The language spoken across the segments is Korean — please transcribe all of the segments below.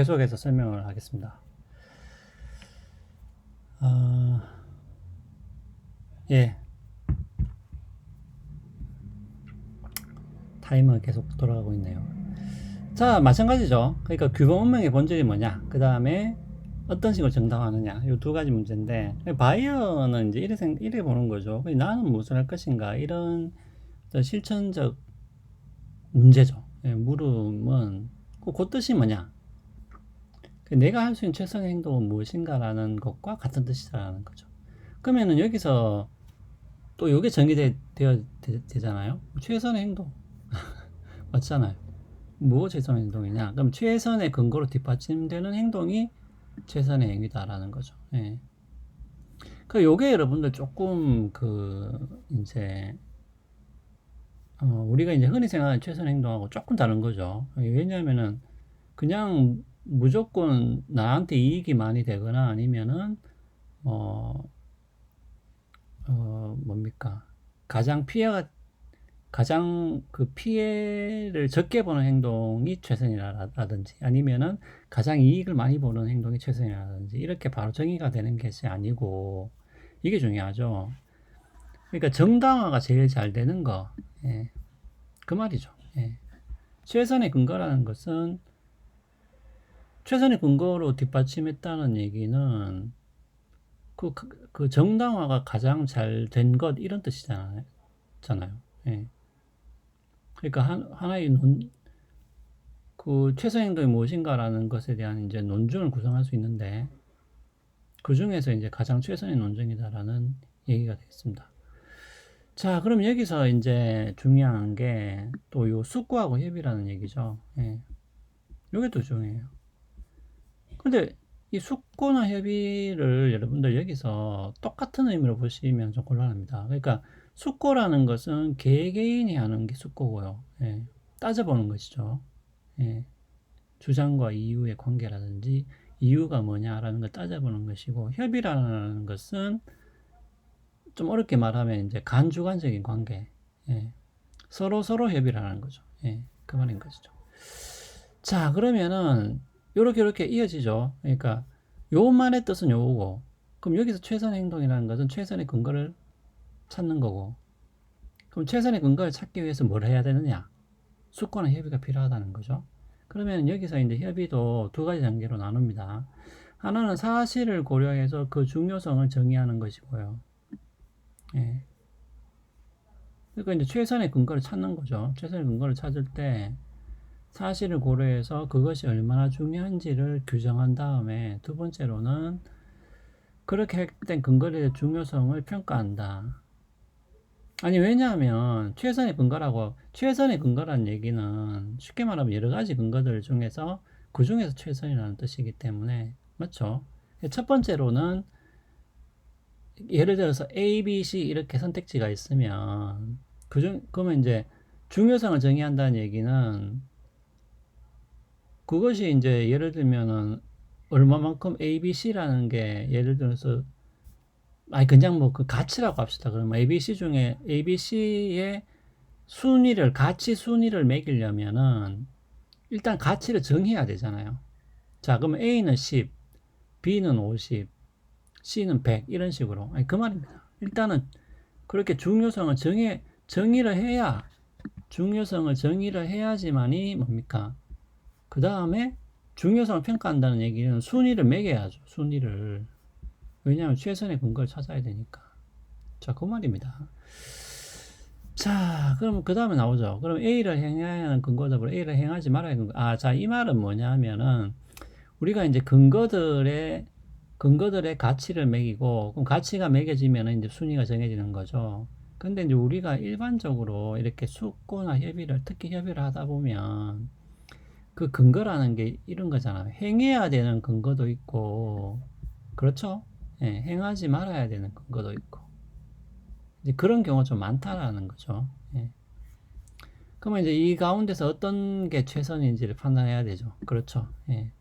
계속해서 설명을 하겠습니다. 예, 타이머 계속 돌아가고 있네요. 자, 마찬가지죠. 그러니까 규범 운명의 본질이 뭐냐, 그 다음에 어떤 식으로 정당화하느냐, 이 두 가지 문제인데, 바이어는 이제 이래 보는 거죠. 나는 무엇을 할 것인가, 이런 실천적 문제죠. 예, 물음은 그 뜻이 뭐냐, 내가 할 수 있는 최선의 행동은 무엇인가라는 것과 같은 뜻이라는 거죠. 그러면은 여기서 또 이게 되잖아요. 최선의 행동 맞잖아요. 뭐 최선의 행동이냐? 그럼 최선의 근거로 뒷받침되는 행동이 최선의 행위다라는 거죠. 예. 요게 여러분들 조금 이제 우리가 이제 흔히 생각하는 최선의 행동하고 조금 다른 거죠. 왜냐하면은 그냥 무조건 나한테 이익이 많이 되거나 아니면은 뭡니까? 가장 그 피해를 적게 보는 행동이 최선이라든지 아니면은 가장 이익을 많이 보는 행동이 최선이라든지 이렇게 바로 정의가 되는 것이 아니고 이게 중요하죠. 그러니까 정당화가 제일 잘 되는 거, 예, 그 말이죠. 예. 최선의 근거라는 것은 최선의 근거로 뒷받침했다는 얘기는 그 정당화가 가장 잘 된 것 이런 뜻이잖아요. 예. 그러니까 하나의 최선 행동이 무엇인가라는 것에 대한 이제 논증을 구성할 수 있는데 그 중에서 이제 가장 최선의 논증이다라는 얘기가 되겠습니다. 자, 그럼 여기서 이제 중요한 게 또 요 숙고하고 협의라는 얘기죠. 예. 요게 또 중요해요. 근데 이 숙고나 협의를 여러분들 여기서 똑같은 의미로 보시면 좀 곤란합니다. 그러니까 숙고라는 것은 개개인이 하는 게 숙고고요. 예. 따져보는 것이죠. 예. 주장과 이유의 관계라든지 이유가 뭐냐라는 걸 따져보는 것이고, 협의라는 것은 좀 어렵게 말하면 이제 간주관적인 관계, 예. 서로 협의라는 거죠. 예. 그 말인 것이죠. 자, 그러면은 요렇게 이어지죠. 그러니까 요 말의 뜻은 요거고, 그럼 여기서 최선의 행동이라는 것은 최선의 근거를 찾는 거고, 그럼 최선의 근거를 찾기 위해서 뭘 해야 되느냐? 숙고나 협의가 필요하다는 거죠. 그러면 여기서 이제 협의도 두 가지 단계로 나눕니다. 하나는 사실을 고려해서 그 중요성을 정의하는 것이고요. 예. 그러니까 이제 최선의 근거를 찾는 거죠. 최선의 근거를 찾을 때 사실을 고려해서 그것이 얼마나 중요한지를 규정한 다음에 두 번째로는 그렇게 된 근거의 중요성을 평가한다. 아니, 왜냐하면 최선의 근거라는 얘기는 쉽게 말하면 여러 가지 근거들 중에서 그 중에서 최선이라는 뜻이기 때문에, 맞죠? 첫 번째로는 예를 들어서 A, B, C 이렇게 선택지가 있으면 그러면 이제 중요성을 정의한다는 얘기는 그것이 이제 예를 들면은 얼마만큼 A, B, C라는 게 예를 들어서 그냥 뭐 그 가치라고 합시다. 그러면 ABC 중에 ABC의 가치 순위를 매기려면은 일단 가치를 정해야 되잖아요. 자, 그러면 A는 10, B는 50, C는 100 이런 식으로. 그 말입니다. 일단은 그렇게 중요성을 정의를 해야지만이 뭡니까? 그 다음에 중요성을 평가한다는 얘기는 순위를 매겨야죠. 순위를. 왜냐하면 최선의 근거를 찾아야 되니까. 자, 그 말입니다. 자, 그럼 그 다음에 나오죠. 그럼 A를 행해야 하는 근거답으로 A를 행하지 말아야 하는 근거. 자, 이 말은 뭐냐면은 우리가 이제 근거들의 가치를 매기고, 그럼 가치가 매겨지면 이제 순위가 정해지는 거죠. 근데 이제 우리가 일반적으로 이렇게 숙고나 특히 협의를 하다 보면 그 근거라는 게 이런 거잖아요. 행해야 되는 근거도 있고, 그렇죠? 예, 행하지 말아야 되는 근거도 있고. 이제 그런 경우가 좀 많다라는 거죠. 예. 그러면 이제 이 가운데서 어떤 게 최선인지를 판단해야 되죠. 그렇죠. 예.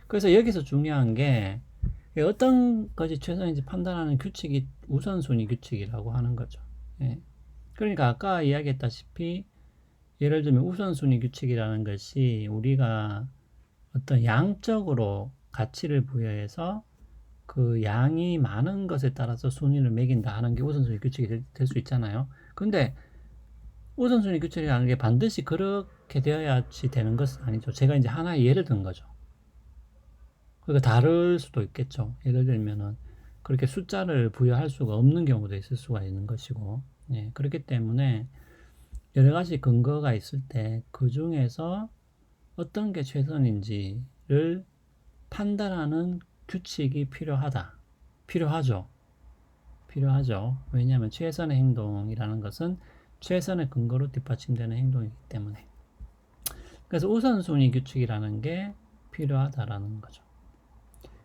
그래서 여기서 중요한 게 어떤 것이 최선인지 판단하는 규칙이 우선순위 규칙이라고 하는 거죠. 예. 그러니까 아까 이야기했다시피 예를 들면 우선순위 규칙이라는 것이 우리가 어떤 양적으로 가치를 부여해서 그 양이 많은 것에 따라서 순위를 매긴다 하는 게 우선순위 규칙이 될 수 있잖아요. 근데 우선순위 규칙이라는 게 반드시 그렇게 되어야지 되는 것은 아니죠. 제가 이제 하나의 예를 든 거죠. 그러니까 다를 수도 있겠죠. 예를 들면은 그렇게 숫자를 부여할 수가 없는 경우도 있을 수가 있는 것이고, 예, 그렇기 때문에 여러 가지 근거가 있을 때 그 중에서 어떤 게 최선인지를 판단하는 규칙이 필요하죠. 필요하죠. 왜냐하면 최선의 행동이라는 것은 최선의 근거로 뒷받침되는 행동이기 때문에. 그래서 우선순위 규칙이라는 게 필요하다라는 거죠.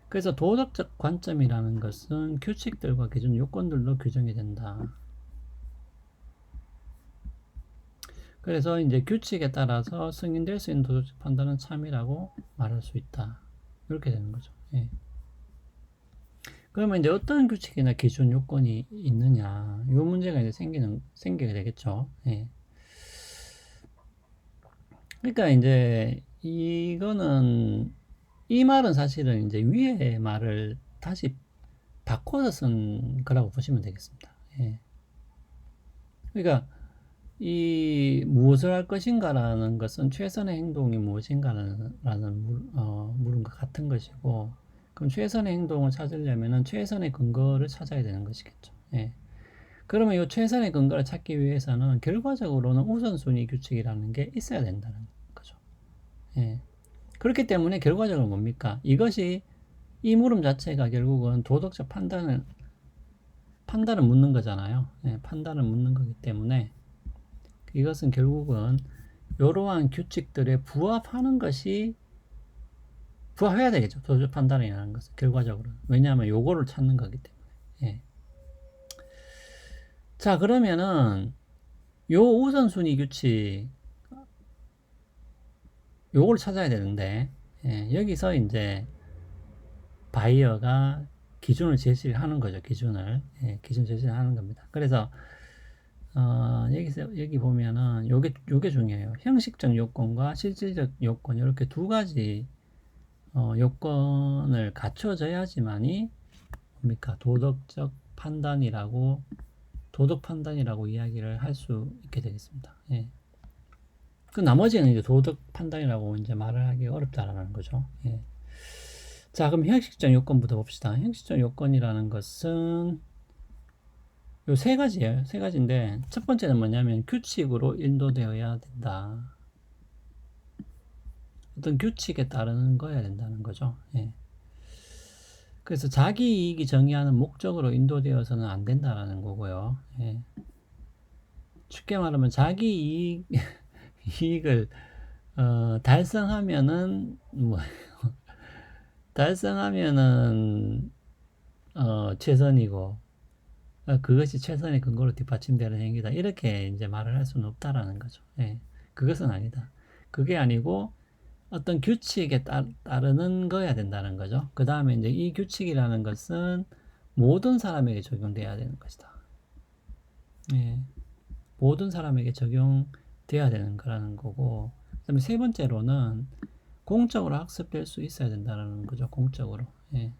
그래서 도덕적 관점이라는 것은 규칙들과 기준 요건들로 규정이 된다. 그래서 이제 규칙에 따라서 승인될 수 있는 도덕적 판단은 참이라고 말할 수 있다. 이렇게 되는 거죠. 예. 그러면 이제 어떤 규칙이나 기준 요건이 있느냐, 이 문제가 이제 생기게 되겠죠. 예. 그러니까 이제 이거는 이 말은 사실은 이제 위의 말을 다시 바꿔서 쓴 거라고 보시면 되겠습니다. 예. 그러니까 이 무엇을 할 것인가라는 것은 최선의 행동이 무엇인가라는 물음과 같은 것이고, 그럼 최선의 행동을 찾으려면은 최선의 근거를 찾아야 되는 것이겠죠. 예. 그러면 이 최선의 근거를 찾기 위해서는 결과적으로는 우선순위 규칙이라는 게 있어야 된다는 거죠. 예. 그렇기 때문에 결과적으로 뭡니까? 이 물음 자체가 결국은 도덕적 판단을 묻는 거잖아요. 예, 판단을 묻는 거기 때문에 이것은 결국은 이러한 규칙들에 부합해야 되겠죠. 도덕적 판단이라는 것은 결과적으로. 왜냐하면 요거를 찾는 거기 때문에. 예. 자, 그러면은 요 우선순위 규칙 요걸 찾아야 되는데, 예, 여기서 이제 바이어가 기준을 제시를 하는 거죠. 예, 기준 제시를 하는 겁니다. 그래서 여기 보면은 요게 중요해요. 형식적 요건과 실질적 요건, 이렇게 두 가지 요건을 갖춰져야지만이 뭡니까? 도덕 판단이라고 이야기를 할 수 있게 되겠습니다. 예. 그 나머지는 이제 도덕 판단이라고 이제 말을 하기 어렵다라는 거죠. 예. 자, 그럼 형식적 요건부터 봅시다. 형식적 요건이라는 것은 요 세 가지예요. 세 가지인데, 첫 번째는 뭐냐면 규칙으로 인도되어야 된다. 어떤 규칙에 따르는 거여야 된다는 거죠. 예. 그래서 자기 이익이 정의하는 목적으로 인도되어서는 안 된다라는 거고요. 예. 쉽게 말하면 자기 이익을 달성하면은 달성하면은 최선이고, 그것이 최선의 근거로 뒷받침되는 행위다. 이렇게 이제 말을 할 수는 없다라는 거죠. 예. 그것은 아니다. 그게 아니고 어떤 규칙에 따르는 거야 된다는 거죠. 그 다음에 이제 이 규칙이라는 것은 모든 사람에게 적용돼야 되는 것이다. 예. 모든 사람에게 적용돼야 되는 거라는 거고, 그 다음에 세 번째로는 공적으로 학습될 수 있어야 된다는 거죠. 공적으로. 예.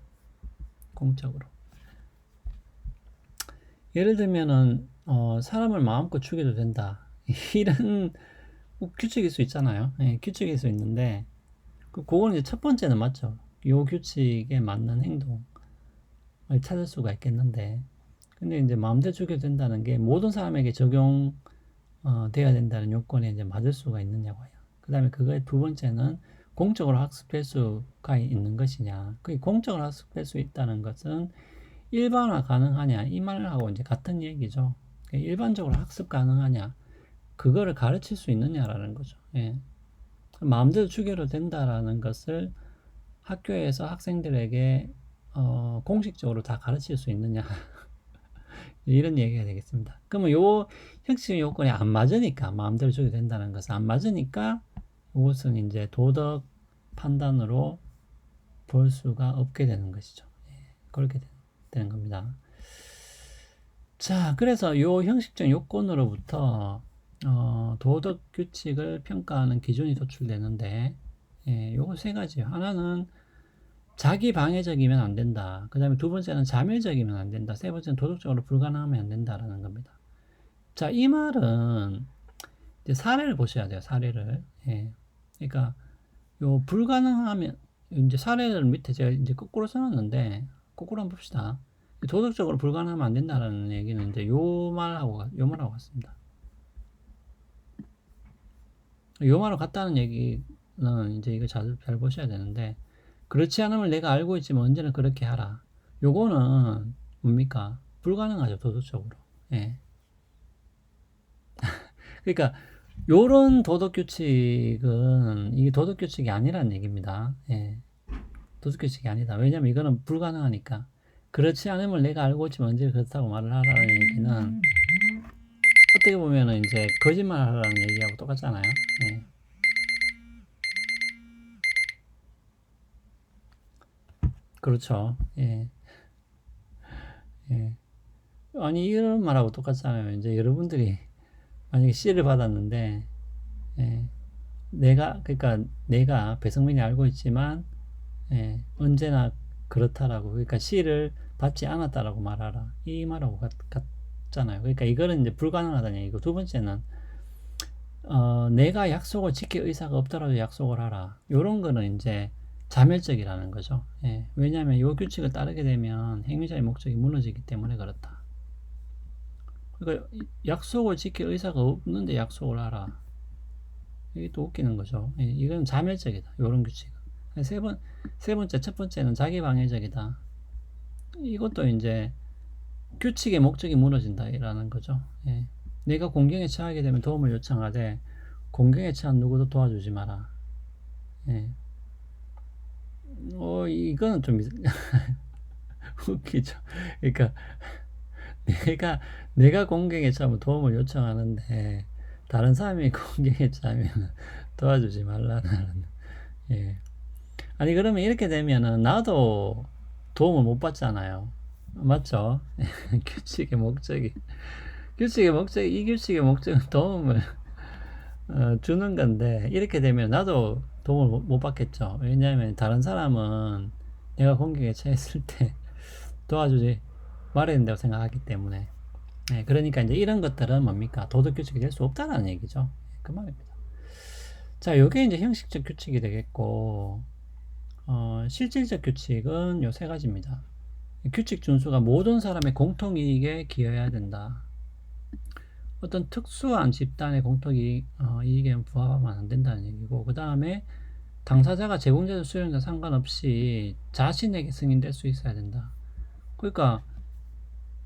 공적으로. 예를 들면은 사람을 마음껏 죽여도 된다. 이런 규칙일 수 있잖아요. 예, 규칙일 수 있는데 그거는 이제 첫 번째는 맞죠. 요 규칙에 맞는 행동을 찾을 수가 있겠는데, 근데 이제 마음대로 죽여도 된다는 게 모든 사람에게 적용 돼야 된다는 요건에 이제 맞을 수가 있느냐고요. 그 다음에 그거의 두 번째는 공적으로 학습될 수가 있는 것이냐. 그 공적으로 학습될 수 있다는 것은 일반화 가능하냐, 이 말하고 이제 같은 얘기죠. 일반적으로 학습 가능하냐, 그거를 가르칠 수 있느냐라는 거죠. 예. 마음대로 죽여도 된다라는 것을 학교에서 학생들에게 공식적으로 다 가르칠 수 있느냐 이런 얘기가 되겠습니다. 그러면 요 형식 요건이 안 맞으니까, 마음대로 죽여도 된다는 것은 안 맞으니까 이것은 이제 도덕 판단으로 볼 수가 없게 되는 것이죠. 예. 그렇게 되는 겁니다. 자, 그래서 요 형식적 요건으로부터 도덕 규칙을 평가하는 기준이 도출되는데, 예, 요거 세 가지요. 하나는 자기 방해적이면 안 된다. 그 다음에 두 번째는 자멸적이면 안 된다. 세 번째는 도덕적으로 불가능하면 안 된다라는 겁니다. 자, 이 말은 이제 사례를 보셔야 돼요. 사례를. 예. 그러니까 요 불가능하면 이제 사례를 밑에 제가 이제 거꾸로 써놨는데 거꾸로 한번 봅시다. 도덕적으로 불가능하면 안 된다라는 얘기는 이제 요 말하고 같습니다. 요 말하고 같다는 얘기는 이제 이거 잘 보셔야 되는데, 그렇지 않으면 내가 알고 있지만 언제나 그렇게 하라. 요거는 뭡니까? 불가능하죠, 도덕적으로. 예. 그러니까 요런 도덕 규칙은 이게 도덕 규칙이 아니라는 얘기입니다. 예. 도덕 규칙이 아니다. 왜냐면 이거는 불가능하니까. 그렇지 않으면 내가 알고 있지만 언제 그렇다고 말을 하라는 얘기는 어떻게 보면은 이제 거짓말 하라는 얘기하고 똑같잖아요. 예. 그렇죠. 예. 예. 아니 이런 말하고 똑같잖아요. 이제 여러분들이 만약에 C를 받았는데, 예. 그러니까 내가 배성민이 알고 있지만, 예, 언제나 그렇다라고, 그러니까 C를 받지 않았다라고 말하라. 이 말하고 같잖아요. 그러니까 이거는 이제 불가능하다는 얘기고, 두 번째는 내가 약속을 지킬 의사가 없더라도 약속을 하라. 요런 거는 이제 자멸적이라는 거죠. 예, 왜냐하면 요 규칙을 따르게 되면 행위자의 목적이 무너지기 때문에 그렇다. 그러니까 약속을 지킬 의사가 없는데 약속을 하라. 이게 또 웃기는 거죠. 예, 이건 자멸적이다. 요런 규칙은. 세 번째, 첫 번째는 자기방해적이다. 이것도 이제 규칙의 목적이 무너진다라는 거죠. 예. 내가 공경에 처하게 되면 도움을 요청하되 공경에 처한 누구도 도와주지 마라. 예. 이거는 좀 웃기죠. 그러니까 내가 공경에 처하면 도움을 요청하는데 다른 사람이 공경에 처하면 도와주지 말라는. 예. 아니 그러면 이렇게 되면은 나도 도움을 못 받잖아요. 맞죠? 이 규칙의 목적은 도움을 주는 건데, 이렇게 되면 나도 도움을 못 받겠죠. 왜냐하면 다른 사람은 내가 공격에 처했을 때 도와주지 말아야 된다고 생각하기 때문에. 네, 그러니까 이제 이런 것들은 뭡니까? 도덕 규칙이 될 수 없다는 얘기죠. 그 말입니다. 자, 요게 이제 형식적 규칙이 되겠고, 실질적 규칙은 요 세 가지입니다. 규칙 준수가 모든 사람의 공통이익에 기여해야 된다. 어떤 특수한 집단의 공통이익에 부합하면 안 된다는 얘기고, 그 다음에 당사자가 제공자든 수용자 상관없이 자신에게 승인될 수 있어야 된다. 그러니까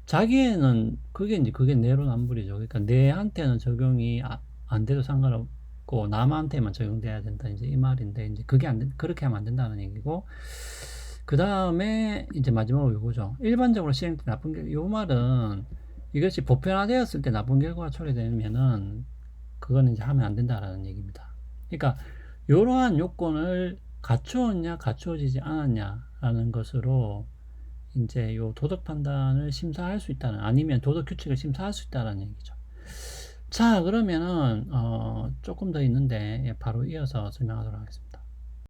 자기에는 그게 내로남불이죠. 그러니까 내한테는 적용이 안 돼도 상관없고 남한테만 적용돼야 된다. 이제 이 말인데, 이제 그렇게 하면 안 된다는 얘기고, 그 다음에 이제 마지막으로 요거죠. 일반적으로 시행된 요 말은 이것이 보편화되었을 때 나쁜 결과가 초래되면은 그거는 이제 하면 안 된다라는 얘기입니다. 그러니까 이러한 요건을 갖추었냐 갖추어지지 않았냐라는 것으로 이제 요 도덕 판단을 심사할 수 있다는, 아니면 도덕 규칙을 심사할 수 있다는 얘기죠. 자, 그러면은 조금 더 있는데 바로 이어서 설명하도록 하겠습니다.